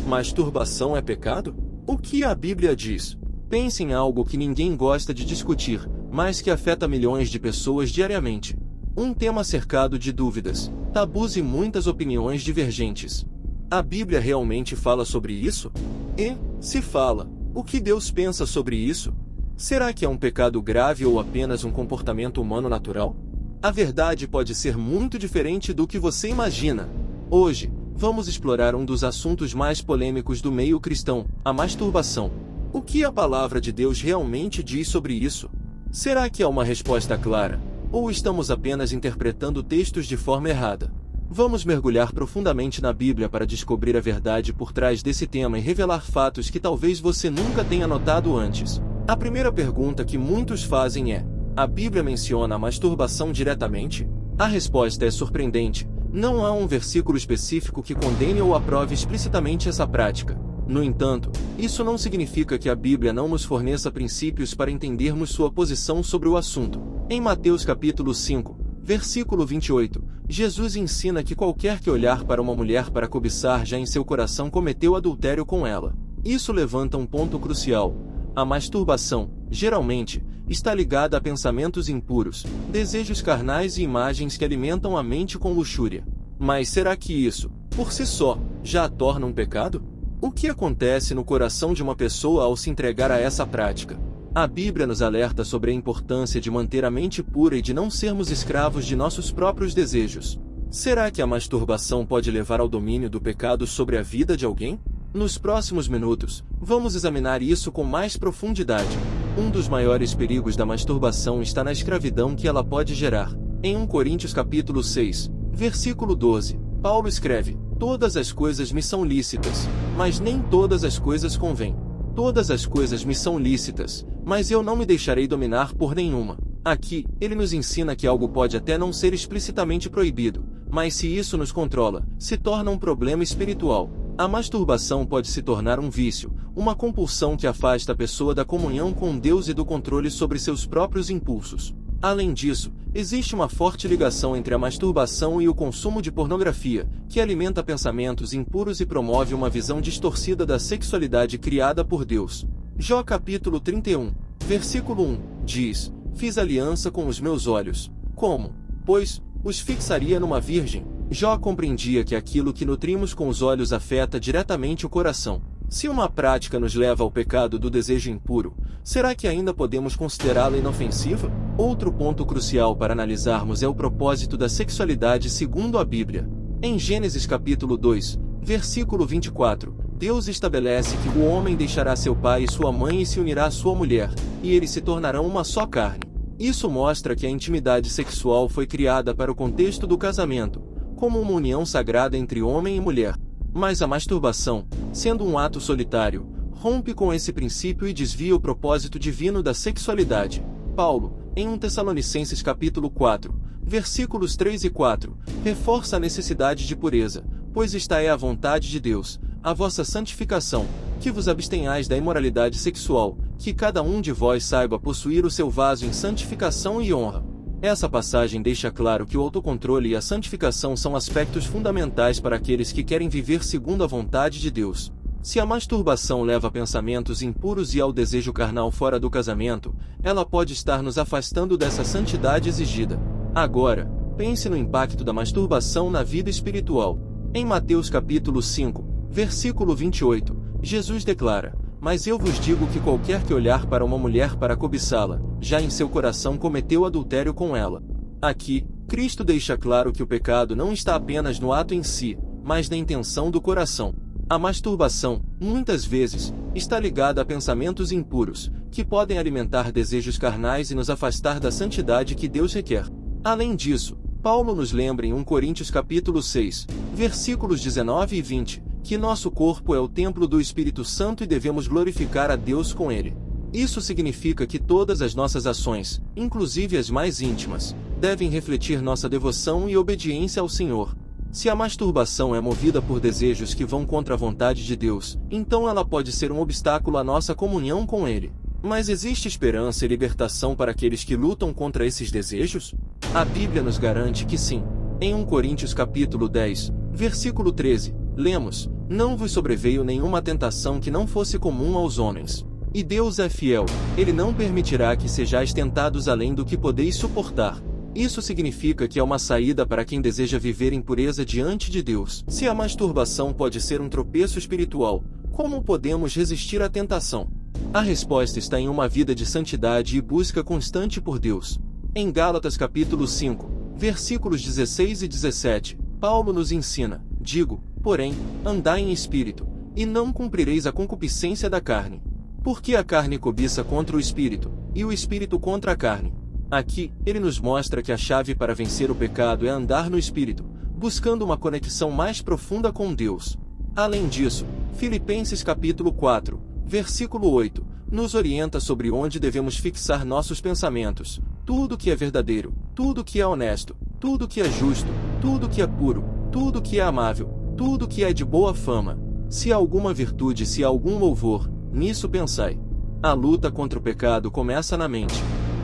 Masturbação é pecado? O que a Bíblia diz? Pense em algo que ninguém gosta de discutir, mas que afeta milhões de pessoas diariamente. Um tema cercado de dúvidas, tabus e muitas opiniões divergentes. A Bíblia realmente fala sobre isso? E, se fala, o que Deus pensa sobre isso? Será que é um pecado grave ou apenas um comportamento humano natural? A verdade pode ser muito diferente do que você imagina. Hoje, vamos explorar um dos assuntos mais polêmicos do meio cristão, a masturbação. O que a palavra de Deus realmente diz sobre isso? Será que há uma resposta clara? Ou estamos apenas interpretando textos de forma errada? Vamos mergulhar profundamente na Bíblia para descobrir a verdade por trás desse tema e revelar fatos que talvez você nunca tenha notado antes. A primeira pergunta que muitos fazem é: a Bíblia menciona a masturbação diretamente? A resposta é surpreendente. Não há um versículo específico que condene ou aprove explicitamente essa prática. No entanto, isso não significa que a Bíblia não nos forneça princípios para entendermos sua posição sobre o assunto. Em Mateus capítulo 5, versículo 28, Jesus ensina que qualquer que olhar para uma mulher para cobiçar já em seu coração cometeu adultério com ela. Isso levanta um ponto crucial. A masturbação, geralmente, está ligada a pensamentos impuros, desejos carnais e imagens que alimentam a mente com luxúria. Mas será que isso, por si só, já a torna um pecado? O que acontece no coração de uma pessoa ao se entregar a essa prática? A Bíblia nos alerta sobre a importância de manter a mente pura e de não sermos escravos de nossos próprios desejos. Será que a masturbação pode levar ao domínio do pecado sobre a vida de alguém? Nos próximos minutos, vamos examinar isso com mais profundidade. Um dos maiores perigos da masturbação está na escravidão que ela pode gerar. Em 1 Coríntios capítulo 6, versículo 12, Paulo escreve: "Todas as coisas me são lícitas, mas nem todas as coisas convêm. Todas as coisas me são lícitas, mas eu não me deixarei dominar por nenhuma." Aqui, ele nos ensina que algo pode até não ser explicitamente proibido, mas se isso nos controla, se torna um problema espiritual. A masturbação pode se tornar um vício, uma compulsão que afasta a pessoa da comunhão com Deus e do controle sobre seus próprios impulsos. Além disso, existe uma forte ligação entre a masturbação e o consumo de pornografia, que alimenta pensamentos impuros e promove uma visão distorcida da sexualidade criada por Deus. Jó capítulo 31, versículo 1, diz: "Fiz aliança com os meus olhos. Como, pois, os fixaria numa virgem?" Jó compreendia que aquilo que nutrimos com os olhos afeta diretamente o coração. Se uma prática nos leva ao pecado do desejo impuro, será que ainda podemos considerá-la inofensiva? Outro ponto crucial para analisarmos é o propósito da sexualidade segundo a Bíblia. Em Gênesis capítulo 2, versículo 24, Deus estabelece que o homem deixará seu pai e sua mãe e se unirá à sua mulher, e eles se tornarão uma só carne. Isso mostra que a intimidade sexual foi criada para o contexto do casamento, como uma união sagrada entre homem e mulher. Mas a masturbação, sendo um ato solitário, rompe com esse princípio e desvia o propósito divino da sexualidade. Paulo, em 1 Tessalonicenses capítulo 4, versículos 3 e 4, reforça a necessidade de pureza, pois esta é a vontade de Deus, a vossa santificação, que vos abstenhais da imoralidade sexual, que cada um de vós saiba possuir o seu vaso em santificação e honra. Essa passagem deixa claro que o autocontrole e a santificação são aspectos fundamentais para aqueles que querem viver segundo a vontade de Deus. Se a masturbação leva a pensamentos impuros e ao desejo carnal fora do casamento, ela pode estar nos afastando dessa santidade exigida. Agora, pense no impacto da masturbação na vida espiritual. Em Mateus capítulo 5, versículo 28, Jesus declara: "Mas eu vos digo que qualquer que olhar para uma mulher para cobiçá-la, já em seu coração cometeu adultério com ela." Aqui, Cristo deixa claro que o pecado não está apenas no ato em si, mas na intenção do coração. A masturbação, muitas vezes, está ligada a pensamentos impuros, que podem alimentar desejos carnais e nos afastar da santidade que Deus requer. Além disso, Paulo nos lembra em 1 Coríntios capítulo 6, versículos 19 e 20, que nosso corpo é o templo do Espírito Santo e devemos glorificar a Deus com ele. Isso significa que todas as nossas ações, inclusive as mais íntimas, devem refletir nossa devoção e obediência ao Senhor. Se a masturbação é movida por desejos que vão contra a vontade de Deus, então ela pode ser um obstáculo à nossa comunhão com Ele. Mas existe esperança e libertação para aqueles que lutam contra esses desejos? A Bíblia nos garante que sim. Em 1 Coríntios capítulo 10, versículo 13, lemos: Não vos sobreveio nenhuma tentação que não fosse comum aos homens. E Deus é fiel, Ele não permitirá que sejais tentados além do que podeis suportar. Isso significa que há uma saída para quem deseja viver em pureza diante de Deus. Se a masturbação pode ser um tropeço espiritual, como podemos resistir à tentação? A resposta está em uma vida de santidade e busca constante por Deus. Em Gálatas capítulo 5, versículos 16 e 17, Paulo nos ensina: digo, porém, andai em espírito, e não cumprireis a concupiscência da carne. Porque a carne cobiça contra o espírito, e o espírito contra a carne. Aqui, ele nos mostra que a chave para vencer o pecado é andar no espírito, buscando uma conexão mais profunda com Deus. Além disso, Filipenses capítulo 4, versículo 8, nos orienta sobre onde devemos fixar nossos pensamentos. Tudo que é verdadeiro, tudo que é honesto, tudo que é justo, tudo que é puro, tudo que é amável, tudo que é de boa fama. Se há alguma virtude, se há algum louvor, nisso pensai. A luta contra o pecado começa na mente.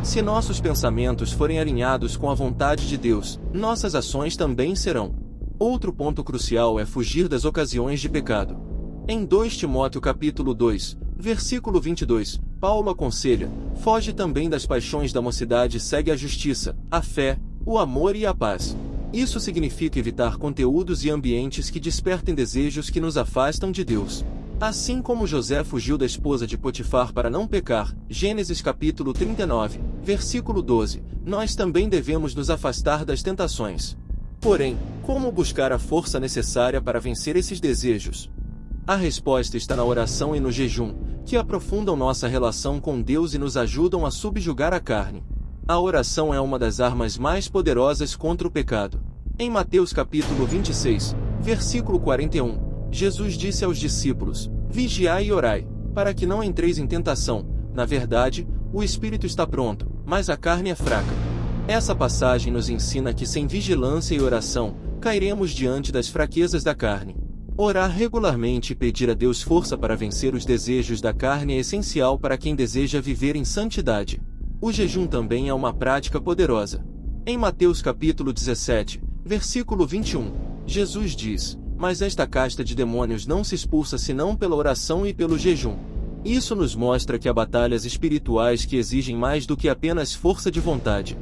Se nossos pensamentos forem alinhados com a vontade de Deus, nossas ações também serão. Outro ponto crucial é fugir das ocasiões de pecado. Em 2 Timóteo capítulo 2, versículo 22, Paulo aconselha: foge também das paixões da mocidade e segue a justiça, a fé, o amor e a paz. Isso significa evitar conteúdos e ambientes que despertem desejos que nos afastam de Deus. Assim como José fugiu da esposa de Potifar para não pecar, Gênesis capítulo 39, versículo 12, nós também devemos nos afastar das tentações. Porém, como buscar a força necessária para vencer esses desejos? A resposta está na oração e no jejum, que aprofundam nossa relação com Deus e nos ajudam a subjugar a carne. A oração é uma das armas mais poderosas contra o pecado. Em Mateus capítulo 26, versículo 41, Jesus disse aos discípulos: vigiai e orai, para que não entreis em tentação. Na verdade, o espírito está pronto, mas a carne é fraca. Essa passagem nos ensina que sem vigilância e oração, cairemos diante das fraquezas da carne. Orar regularmente e pedir a Deus força para vencer os desejos da carne é essencial para quem deseja viver em santidade. O jejum também é uma prática poderosa. Em Mateus capítulo 17, versículo 21, Jesus diz: mas esta casta de demônios não se expulsa senão pela oração e pelo jejum. Isso nos mostra que há batalhas espirituais que exigem mais do que apenas força de vontade.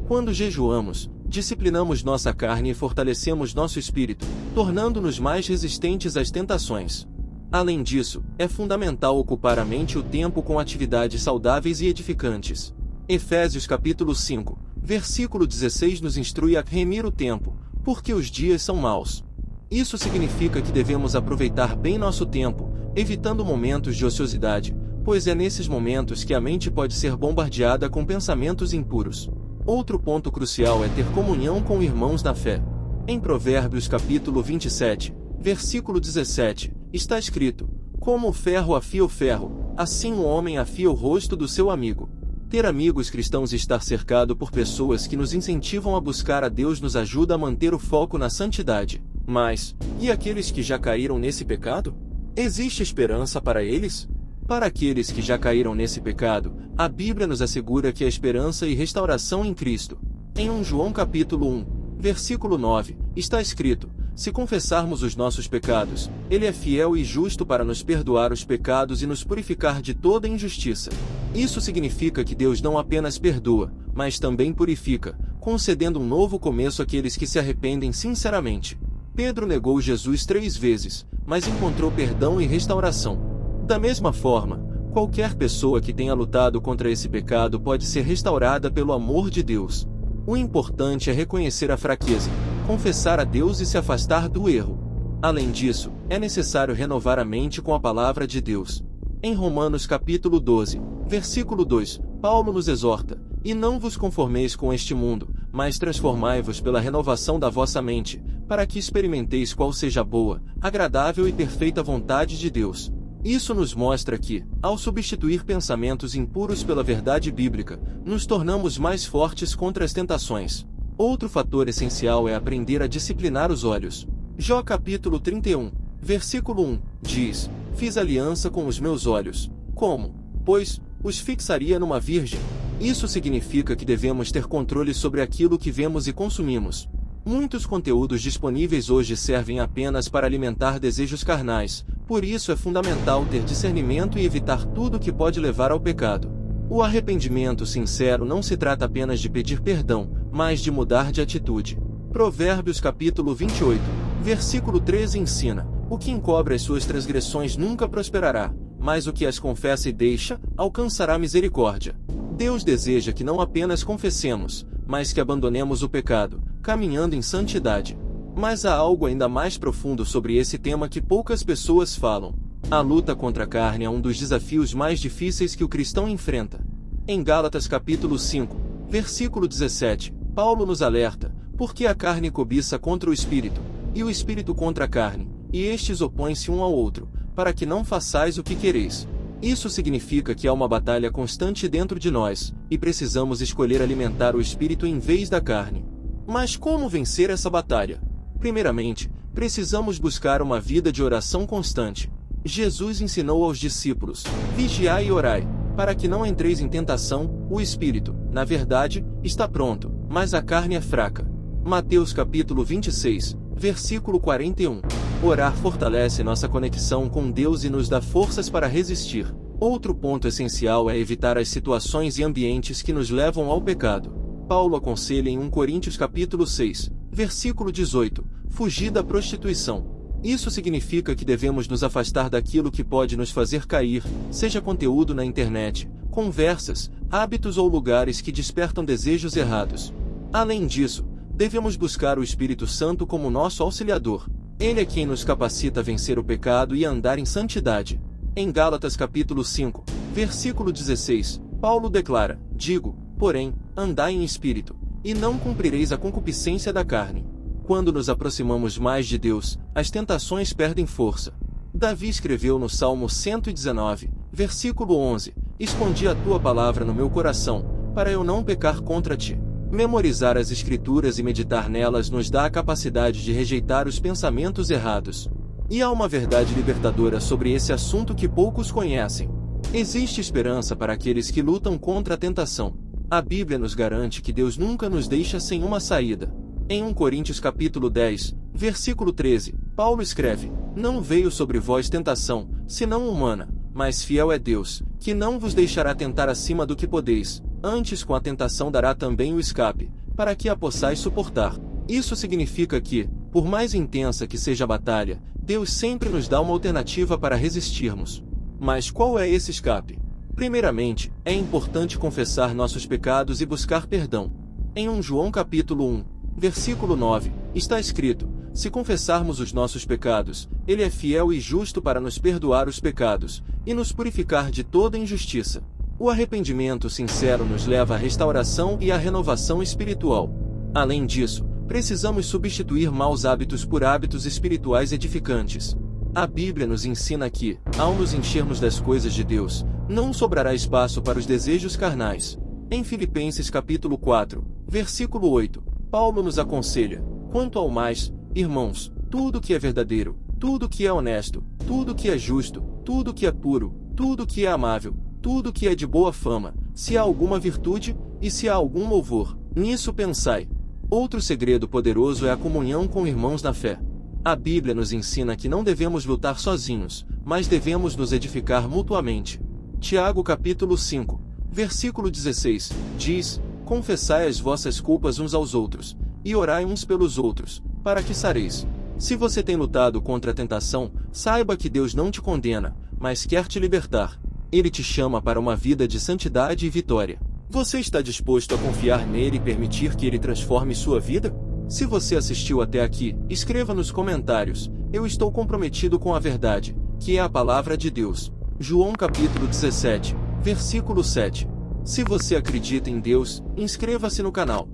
Quando jejuamos, disciplinamos nossa carne e fortalecemos nosso espírito, tornando-nos mais resistentes às tentações. Além disso, é fundamental ocupar a mente e o tempo com atividades saudáveis e edificantes. Efésios capítulo 5, versículo 16 nos instrui a remir o tempo, porque os dias são maus. Isso significa que devemos aproveitar bem nosso tempo, evitando momentos de ociosidade, pois é nesses momentos que a mente pode ser bombardeada com pensamentos impuros. Outro ponto crucial é ter comunhão com irmãos na fé. Em Provérbios capítulo 27, versículo 17, está escrito: como o ferro afia o ferro, assim o homem afia o rosto do seu amigo. Ter amigos cristãos e estar cercado por pessoas que nos incentivam a buscar a Deus nos ajuda a manter o foco na santidade. Mas, e aqueles que já caíram nesse pecado? Existe esperança para eles? Para aqueles que já caíram nesse pecado, a Bíblia nos assegura que há esperança e restauração em Cristo. Em 1 João capítulo 1, versículo 9, está escrito: se confessarmos os nossos pecados, Ele é fiel e justo para nos perdoar os pecados e nos purificar de toda injustiça. Isso significa que Deus não apenas perdoa, mas também purifica, concedendo um novo começo àqueles que se arrependem sinceramente. Pedro negou Jesus 3 vezes, mas encontrou perdão e restauração. Da mesma forma, qualquer pessoa que tenha lutado contra esse pecado pode ser restaurada pelo amor de Deus. O importante é reconhecer a fraqueza, confessar a Deus e se afastar do erro. Além disso, é necessário renovar a mente com a palavra de Deus. Em Romanos capítulo 12, versículo 2, Paulo nos exorta: e não vos conformeis com este mundo, mas transformai-vos pela renovação da vossa mente, para que experimenteis qual seja a boa, agradável e perfeita vontade de Deus. Isso nos mostra que, ao substituir pensamentos impuros pela verdade bíblica, nos tornamos mais fortes contra as tentações. Outro fator essencial é aprender a disciplinar os olhos. Jó capítulo 31, versículo 1, diz: fiz aliança com os meus olhos. Como? Pois, os fixaria numa virgem. Isso significa que devemos ter controle sobre aquilo que vemos e consumimos. Muitos conteúdos disponíveis hoje servem apenas para alimentar desejos carnais, por isso é fundamental ter discernimento e evitar tudo que pode levar ao pecado. O arrependimento sincero não se trata apenas de pedir perdão, mas de mudar de atitude. Provérbios capítulo 28, versículo 13 ensina: o que encobre as suas transgressões nunca prosperará, mas o que as confessa e deixa, alcançará misericórdia. Deus deseja que não apenas confessemos, mas que abandonemos o pecado, caminhando em santidade. Mas há algo ainda mais profundo sobre esse tema que poucas pessoas falam. A luta contra a carne é um dos desafios mais difíceis que o cristão enfrenta. Em Gálatas capítulo 5, versículo 17, Paulo nos alerta: porque a carne cobiça contra o espírito, e o espírito contra a carne, e estes opõem-se um ao outro, para que não façais o que quereis. Isso significa que há uma batalha constante dentro de nós, e precisamos escolher alimentar o espírito em vez da carne. Mas como vencer essa batalha? Primeiramente, precisamos buscar uma vida de oração constante. Jesus ensinou aos discípulos: vigiai e orai, para que não entreis em tentação. O espírito, na verdade, está pronto, mas a carne é fraca. Mateus capítulo 26, versículo 41. Orar fortalece nossa conexão com Deus e nos dá forças para resistir. Outro ponto essencial é evitar as situações e ambientes que nos levam ao pecado. Paulo aconselha em 1 Coríntios capítulo 6, versículo 18, fugir da prostituição. Isso significa que devemos nos afastar daquilo que pode nos fazer cair, seja conteúdo na internet, conversas, hábitos ou lugares que despertam desejos errados. Além disso, devemos buscar o Espírito Santo como nosso auxiliador. Ele é quem nos capacita a vencer o pecado e a andar em santidade. Em Gálatas capítulo 5, versículo 16, Paulo declara: digo, porém, andai em espírito, e não cumprireis a concupiscência da carne. Quando nos aproximamos mais de Deus, as tentações perdem força. Davi escreveu no Salmo 119, versículo 11, escondi a tua palavra no meu coração, para eu não pecar contra ti. Memorizar as Escrituras e meditar nelas nos dá a capacidade de rejeitar os pensamentos errados. E há uma verdade libertadora sobre esse assunto que poucos conhecem. Existe esperança para aqueles que lutam contra a tentação. A Bíblia nos garante que Deus nunca nos deixa sem uma saída. Em 1 Coríntios capítulo 10, versículo 13, Paulo escreve: não veio sobre vós tentação, senão humana, mas fiel é Deus, que não vos deixará tentar acima do que podeis, antes com a tentação dará também o escape, para que a possais suportar. Isso significa que, por mais intensa que seja a batalha, Deus sempre nos dá uma alternativa para resistirmos. Mas qual é esse escape? Primeiramente, é importante confessar nossos pecados e buscar perdão. Em 1 João capítulo 1, versículo 9, está escrito: se confessarmos os nossos pecados, Ele é fiel e justo para nos perdoar os pecados, e nos purificar de toda injustiça. O arrependimento sincero nos leva à restauração e à renovação espiritual. Além disso, precisamos substituir maus hábitos por hábitos espirituais edificantes. A Bíblia nos ensina que, ao nos enchermos das coisas de Deus, não sobrará espaço para os desejos carnais. Em Filipenses capítulo 4, versículo 8, Paulo nos aconselha: quanto ao mais, irmãos, tudo que é verdadeiro, tudo que é honesto, tudo que é justo, tudo que é puro, tudo que é amável, tudo que é de boa fama, se há alguma virtude, e se há algum louvor, nisso pensai. Outro segredo poderoso é a comunhão com irmãos na fé. A Bíblia nos ensina que não devemos lutar sozinhos, mas devemos nos edificar mutuamente. Tiago capítulo 5, versículo 16, diz: confessai as vossas culpas uns aos outros, e orai uns pelos outros, para que sareis. Se você tem lutado contra a tentação, saiba que Deus não te condena, mas quer te libertar. Ele te chama para uma vida de santidade e vitória. Você está disposto a confiar nele e permitir que ele transforme sua vida? Se você assistiu até aqui, escreva nos comentários: eu estou comprometido com a verdade, que é a palavra de Deus. João capítulo 17, versículo 7. Se você acredita em Deus, inscreva-se no canal.